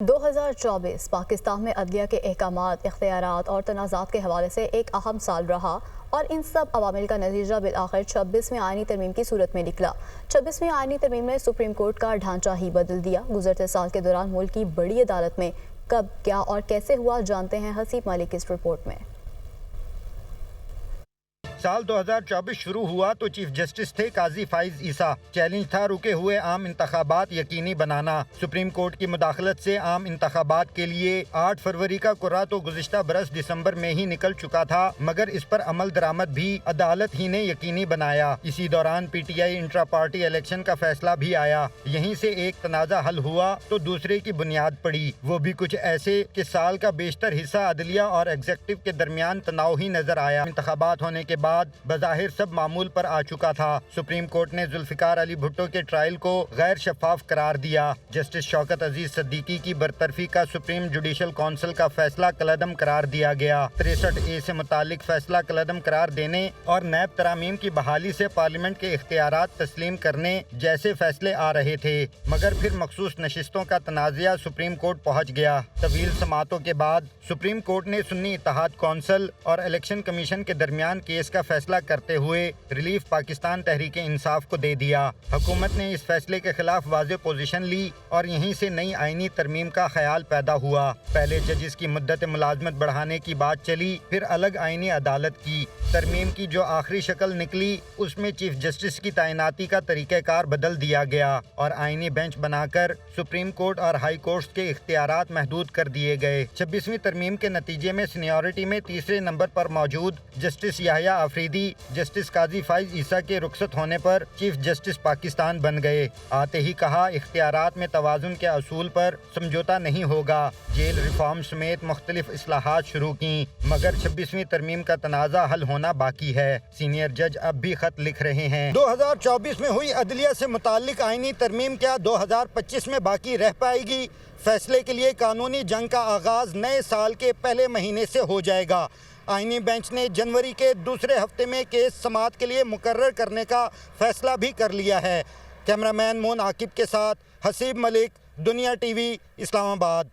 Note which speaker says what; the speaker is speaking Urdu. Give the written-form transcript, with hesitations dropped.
Speaker 1: 2024 پاکستان میں عدلیہ کے احکامات، اختیارات اور تنازعات کے حوالے سے ایک اہم سال رہا اور ان سب عوامل کا نتیجہ بالآخر 26ویں آئینی ترمیم کی صورت میں نکلا۔ 26ویں آئینی ترمیم نے سپریم کورٹ کا ڈھانچہ ہی بدل دیا۔ گزرتے سال کے دوران ملک کی بڑی عدالت میں کب، کیا اور کیسے ہوا، جانتے ہیں حسیب ملک اس رپورٹ میں۔
Speaker 2: سال 2024 شروع ہوا تو چیف جسٹس تھے قاضی فائز عیسیٰ۔ چیلنج تھا رکے ہوئے عام انتخابات یقینی بنانا۔ سپریم کورٹ کی مداخلت سے عام انتخابات کے لیے 8 فروری کا قرعہ تو گزشتہ برس دسمبر میں ہی نکل چکا تھا، مگر اس پر عمل درآمد بھی عدالت ہی نے یقینی بنایا۔ اسی دوران P T I intra party election کا فیصلہ بھی آیا۔ یہیں سے ایک تنازع حل ہوا تو دوسرے کی بنیاد پڑی، وہ بھی کچھ ایسے کہ سال کا بیشتر حصہ عدلیہ اور ایگزیکٹو کے درمیان تناؤ ہی نظر آیا۔ انتخابات ہونے کے بعد بظاہر سب معمول پر آ چکا تھا۔ سپریم کورٹ نے ذوالفقار علی بھٹو کے ٹرائل کو غیر شفاف قرار دیا۔ جسٹس شوکت عزیز صدیقی کی برطرفی کا سپریم جوڈیشل کونسل کا فیصلہ کالعدم قرار دیا گیا۔ 63A سے متعلق فیصلہ کالعدم قرار دینے اور نیب ترامیم کی بحالی سے پارلیمنٹ کے اختیارات تسلیم کرنے جیسے فیصلے آ رہے تھے، مگر پھر مخصوص نشستوں کا تنازعہ سپریم کورٹ پہنچ گیا۔ طویل سماعتوں کے بعد سپریم کورٹ نے سنی اتحاد کونسل اور الیکشن کمیشن کے درمیان کیس کا فیصلہ کرتے ہوئے ریلیف پاکستان تحریک انصاف کو دے دیا۔ حکومت نے اس فیصلے کے خلاف واضح پوزیشن لی اور یہیں سے نئی آئینی ترمیم کا خیال پیدا ہوا۔ پہلے ججز کی مدت ملازمت بڑھانے کی بات چلی، پھر الگ آئینی عدالت کی ترمیم کی جو آخری شکل نکلی اس میں چیف جسٹس کی تعیناتی کا طریقہ کار بدل دیا گیا اور آئینی بینچ بنا کر سپریم کورٹ اور ہائی کورٹس کے اختیارات محدود کر دیے گئے۔ 26ویں ترمیم کے نتیجے میں سینیورٹی میں تیسرے نمبر پر موجود جسٹس یحییٰ آفریدی جسٹس قاضی فائز عیسیٰ کے رخصت ہونے پر چیف جسٹس پاکستان بن گئے۔ آتے ہی کہا اختیارات میں توازن کے اصول پر سمجھوتہ نہیں ہوگا۔ جیل ریفارم سمیت مختلف اصلاحات شروع کیں، مگر 26ویں ترمیم کا تنازع حل ہونا باقی ہے۔ سینئر جج اب بھی خط لکھ رہے ہیں۔ 2024 میں ہوئی عدلیہ سے متعلق آئینی ترمیم کیا 2025 میں باقی رہ پائے گی؟ فیصلے کے لیے قانونی جنگ کا آغاز نئے سال کے پہلے مہینے سے ہو جائے گا۔ آئینی بینچ نے جنوری کے دوسرے ہفتے میں کیس سماعت کے لیے مقرر کرنے کا فیصلہ بھی کر لیا ہے۔ کیمرہ مین مون عاقب کے ساتھ حسیب ملک، دنیا ٹی وی، اسلام آباد۔